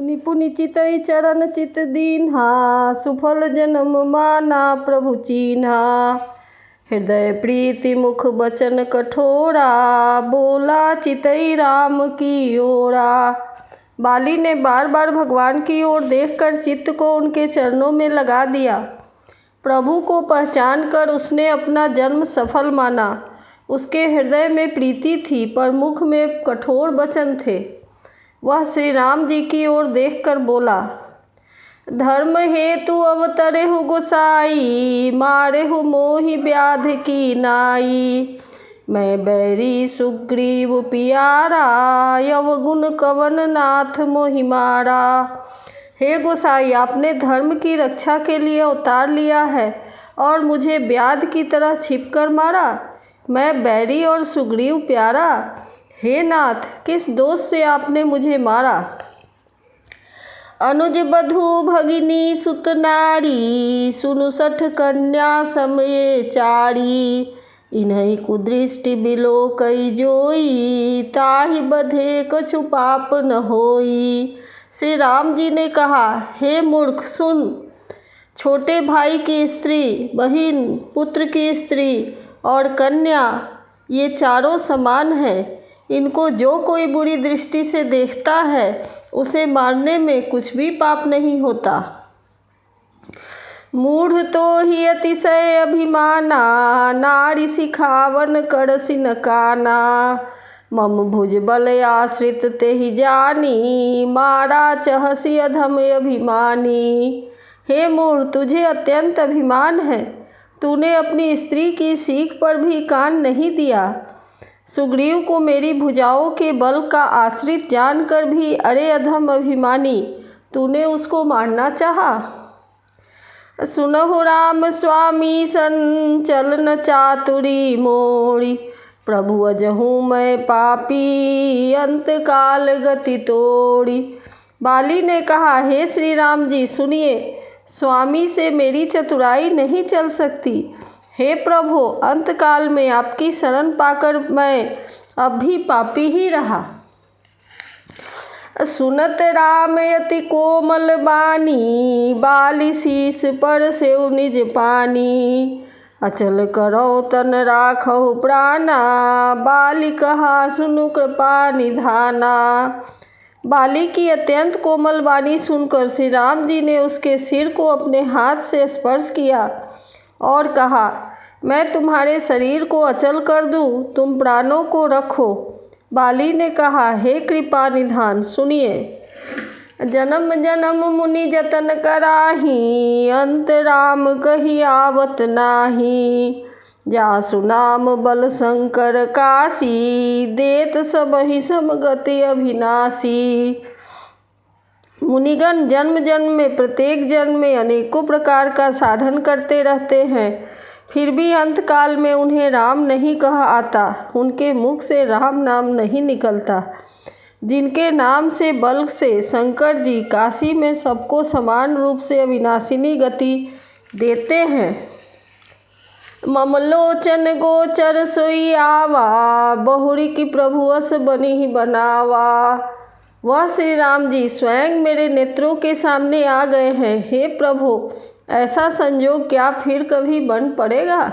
मुनि पुनि चितई चरण चित दीन्हा, सुफल जन्म माना प्रभु चीन्हा। हृदय प्रीति मुख बचन कठोरा, बोला चितई राम की ओरा। बाली ने बार बार भगवान की ओर देखकर चित्त को उनके चरणों में लगा दिया। प्रभु को पहचान कर उसने अपना जन्म सफल माना। उसके हृदय में प्रीति थी पर मुख में कठोर वचन थे। वह श्री राम जी की ओर देखकर बोला, धर्म हेतु अवतरेहु गोसाई, मारेहु मोहि व्याध की नाई। मैं बैरी सुग्रीव पियारा, अवगुण कवन नाथ मोहि मारा। हे गोसाई, आपने धर्म की रक्षा के लिए अवतार लिया है और मुझे व्याध की तरह छिपकर मारा। मैं बैरी और सुग्रीव प्यारा। हे नाथ, किस दोष से आपने मुझे मारा। अनुज बधू भगिनी सुत नारी, सुनु सठ कन्या समये चारी। इन्हीं कुदृष्टि बिलो कई जोई, ताहि बधे कछु पाप न होई। श्री राम जी ने कहा, हे मूर्ख सुन, छोटे भाई की स्त्री, बहन, पुत्र की स्त्री और कन्या ये चारों समान हैं। इनको जो कोई बुरी दृष्टि से देखता है उसे मारने में कुछ भी पाप नहीं होता। मूढ़ तो ही अतिशय अभिमाना, नारी सिखावन करसि न काना। मम भुज बल आश्रित तेहि जानी, मारा चहसि अधम अभिमानी। हे मूढ़, तुझे अत्यंत अभिमान है। तूने अपनी स्त्री की सीख पर भी कान नहीं दिया। सुग्रीव को मेरी भुजाओं के बल का आश्रित जानकर भी अरे अधम अभिमानी, तूने उसको मारना चाहा। सुनहु राम स्वामी सन, चलन चातुरी मोरी। प्रभु अजहूँ मैं पापी, अंत काल गति तोड़ी। बाली ने कहा, हे श्री राम जी सुनिए, स्वामी से मेरी चतुराई नहीं चल सकती। हे प्रभु, अंतकाल में आपकी शरण पाकर मैं अब भी पापी ही रहा। सुनत राम यति कोमल बानी, बाली शीस पर सेउ निज पानी। अचल करौ तन राखहु प्राणा, बाली कहा सुनु कृपा निधाना। बाली की अत्यंत कोमल वाणी सुनकर श्री राम जी ने उसके सिर को अपने हाथ से स्पर्श किया और कहा, मैं तुम्हारे शरीर को अचल कर दूं, तुम प्राणों को रखो। बाली ने कहा, हे कृपा निधान सुनिए। जन्म जन्म मुनि जतन कराही, अंत राम कही आवत नाही। जासु नाम बल शंकर काशी, देत सबहि समगति अभिनाशी। मुनिगण जन्म जन्म में प्रत्येक जन्म में अनेकों प्रकार का साधन करते रहते हैं, फिर भी अंतकाल में उन्हें राम नहीं कहा आता। उनके मुख से राम नाम नहीं निकलता। जिनके नाम से बल से शंकर जी काशी में सबको समान रूप से अविनाशिनी गति देते हैं। ममलोचन गोचर सोई आवा, बहुरी की प्रभु अस बनी ही बनावा। वह श्री राम जी स्वयं मेरे नेत्रों के सामने आ गए हैं। हे प्रभु, ऐसा संयोग क्या फिर कभी बन पड़ेगा।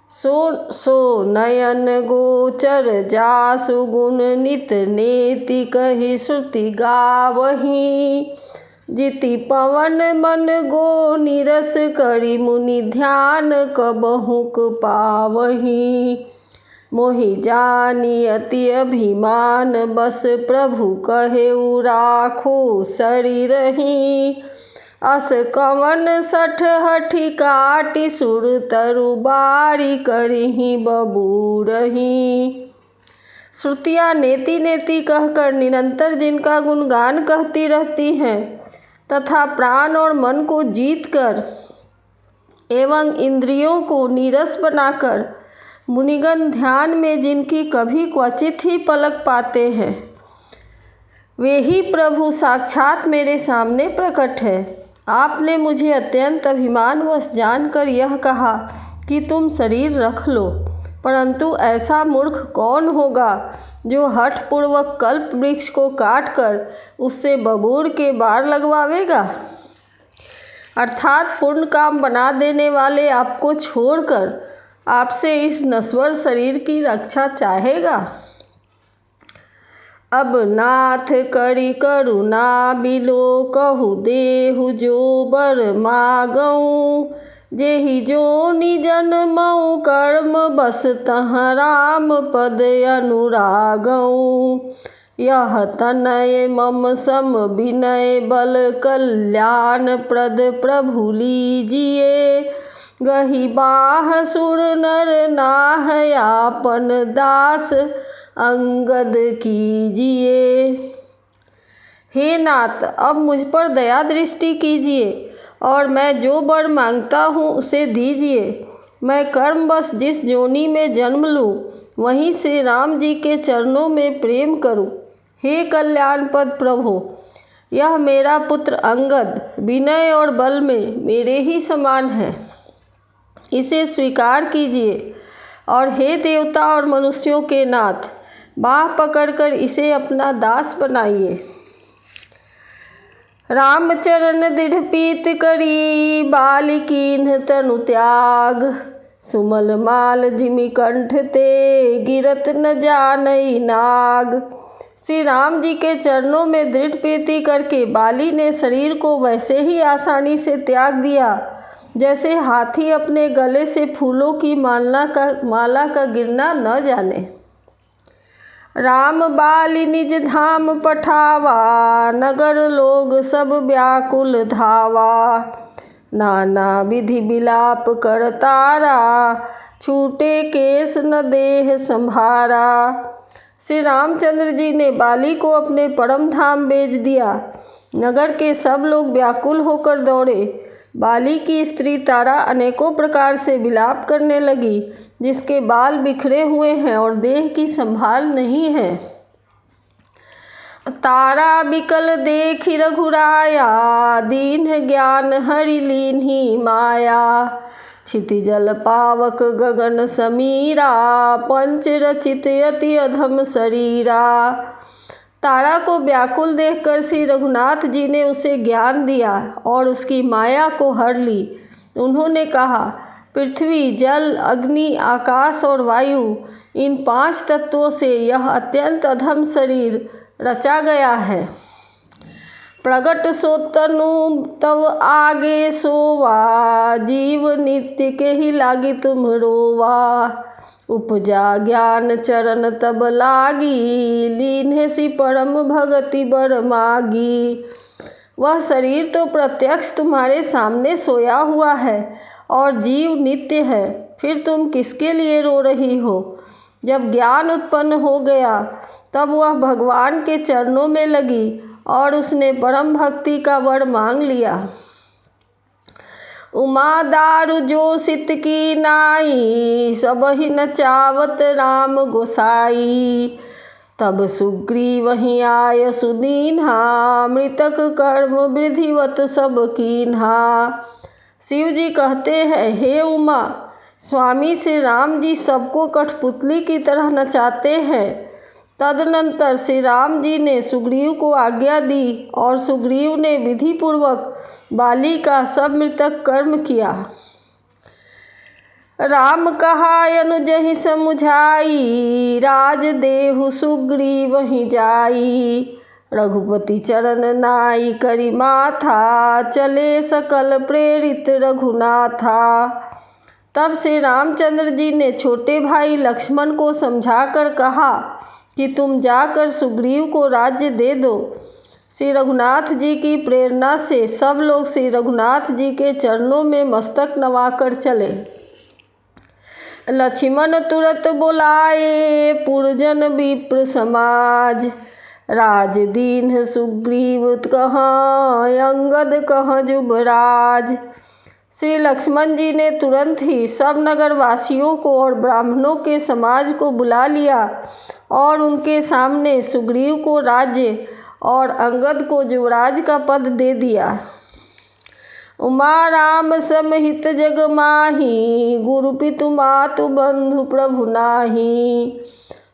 सो नयन गोचर जासु गुण नित नेति, कही श्रुति गावही। जिति पवन मन गो निरस, करी मुनि ध्यान कबहुक पावही। मोहि जानी अति अभिमान, बस प्रभु कहेउ राखो शरीरहि। अस कवन सठ हठि काटि, सुर तरु बारी करही बबूरही। श्रुतियाँ नेति नेति कहकर निरंतर जिनका गुणगान कहती रहती हैं तथा प्राण और मन को जीतकर एवं इंद्रियों को नीरस बनाकर मुनिगण ध्यान में जिनकी कभी क्वचित ही पलक पाते हैं, वे ही प्रभु साक्षात मेरे सामने प्रकट है। आपने मुझे अत्यंत अभिमानवश जानकर यह कहा कि तुम शरीर रख लो, परंतु ऐसा मूर्ख कौन होगा जो हठपूर्वक कल्प वृक्ष को काटकर उससे बबूर के बार लगवावेगा। अर्थात पूर्ण काम बना देने वाले आपको छोड़कर आपसे इस नश्वर शरीर की रक्षा चाहेगा। अब नाथ करी करुणा बिलो कहु देहु जो बर मागऊँ, जेहि जो निजन मऊ कर्म बस तहाँ राम पद अनुरागऊँ। यह तनय मम सम विनय बल कल्याण प्रद प्रभु लीजिए, गही बाह सुर नर नाह आपन दास अंगद कीजिए। हे नाथ, अब मुझ पर दया दृष्टि कीजिए और मैं जो वर मांगता हूँ उसे दीजिए। मैं कर्मवश जिस जोनी में जन्म लूँ वहीं श्री राम जी के चरणों में प्रेम करूँ। हे कल्याण पद प्रभु, यह मेरा पुत्र अंगद विनय और बल में मेरे ही समान है, इसे स्वीकार कीजिए। और हे देवता और मनुष्यों के नाथ, बाह पकड़कर इसे अपना दास बनाइए। रामचरण दृढ़ पीत करी बालिकीन्ह तनु त्याग, सुमल माल जिमि कंठ ते गिरत न जानई नाग। श्री राम जी के चरणों में दृढ़ प्रीति करके बाली ने शरीर को वैसे ही आसानी से त्याग दिया जैसे हाथी अपने गले से फूलों की माला का गिरना न जाने। राम बाली निज धाम पठावा, नगर लोग सब व्याकुल धावा। नाना विधि विलाप कर तारा, छूटे केस न देह संभारा। श्री रामचंद्र जी ने बाली को अपने परम धाम भेज दिया। नगर के सब लोग व्याकुल होकर दौड़े। बाली की स्त्री तारा अनेकों प्रकार से विलाप करने लगी, जिसके बाल बिखरे हुए हैं और देह की संभाल नहीं है। तारा बिकल देखि रघुराया, दीन ज्ञान हरि लीन्ही माया। क्षितिजल पावक गगन समीरा, पंच रचित अति अधम शरीरा। तारा को व्याकुल देखकर श्री रघुनाथ जी ने उसे ज्ञान दिया और उसकी माया को हर ली। उन्होंने कहा, पृथ्वी, जल, अग्नि, आकाश और वायु, इन 5 तत्वों से यह अत्यंत अधम शरीर रचा गया है। प्रगट सो तनु तव आगे सोवा, जीव नित्य के ही लागी तुम रोवा। उपजा ज्ञान चरण तब लागी, लीन्हे सी परम भगति बर मागी। वह शरीर तो प्रत्यक्ष तुम्हारे सामने सोया हुआ है और जीव नित्य है, फिर तुम किसके लिए रो रही हो। जब ज्ञान उत्पन्न हो गया तब वह भगवान के चरणों में लगी और उसने परम भक्ति का वर मांग लिया। उमा दारु जो सित की नाई, सबहि नचावत राम गोसाई। तब सुग्रीव वहीं आय सुदीन्हा, मृतक कर्म विधिवत सब कीन्हा। शिव जी कहते हैं, हे उमा, स्वामी श्री राम जी सबको कठपुतली की तरह नचाते हैं। तदनंतर श्री राम जी ने सुग्रीव को आज्ञा दी और सुग्रीव ने विधि पूर्वक बाली का सब मृतक कर्म किया। राम कहा अनुजहि समुझाई, राज देहु सुग्रीव वहीं जाई। रघुपति चरण नाई करी माथा, चले सकल प्रेरित रघुनाथा। तब श्री रामचंद्र जी ने छोटे भाई लक्ष्मण को समझाकर कहा कि तुम जाकर सुग्रीव को राज्य दे दो। श्री रघुनाथ जी की प्रेरणा से सब लोग श्री रघुनाथ जी के चरणों में मस्तक नवाकर चले। लक्ष्मण तुरंत बुलाए, पुरजन विप्र समाज। राज दीन सुग्रीव कहाँ, अंगद कहाँ जुबराज। श्री लक्ष्मण जी ने तुरंत ही सब नगरवासियों को और ब्राह्मणों के समाज को बुला लिया और उनके सामने सुग्रीव को राज्य और अंगद को युवराज का पद दे दिया। उमा राम समहित जग माही, गुरु पितु मातु बंधु प्रभु नाही।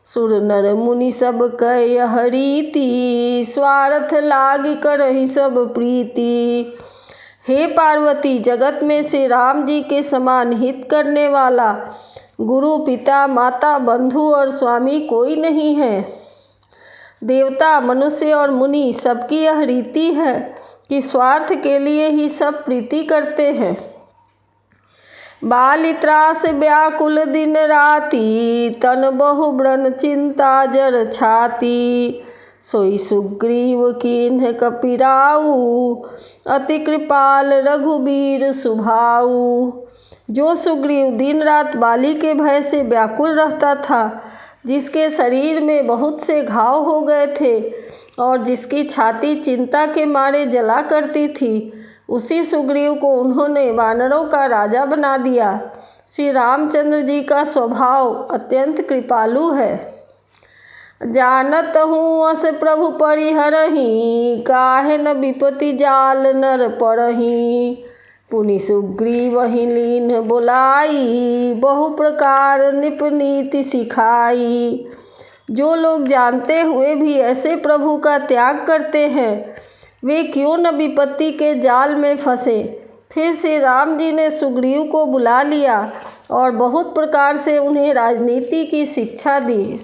सुर नर मुनि सब कह यह रीति, स्वार्थ लाग करहि सब प्रीति। हे पार्वती, जगत में श्री राम जी के समान हित करने वाला गुरु पिता माता बंधु और स्वामी कोई नहीं है। देवता मनुष्य और मुनि सबकी यह रीति है कि स्वार्थ के लिए ही सब प्रीति करते हैं। बाली त्रास व्याकुल दिन राति, तन बहु व्रण चिंता जर छाती। सोई सुग्रीव कीन्ह कपिराऊ, अति कृपाल रघुबीर सुभाऊ। जो सुग्रीव दिन रात बाली के भय से व्याकुल रहता था, जिसके शरीर में बहुत से घाव हो गए थे और जिसकी छाती चिंता के मारे जला करती थी, उसी सुग्रीव को उन्होंने वानरों का राजा बना दिया। श्री रामचंद्र जी का स्वभाव अत्यंत कृपालु है। जानत हूँ अस प्रभु परिहरहि, काहे न विपति जाल नर पड़हि। पुनि सुग्रीव ही लीन बोलाई, बहु प्रकार निप नीति सिखाई। जो लोग जानते हुए भी ऐसे प्रभु का त्याग करते हैं, वे क्यों न विपत्ति के जाल में फंसे। फिर श्री राम जी ने सुग्रीव को बुला लिया और बहुत प्रकार से उन्हें राजनीति की शिक्षा दी।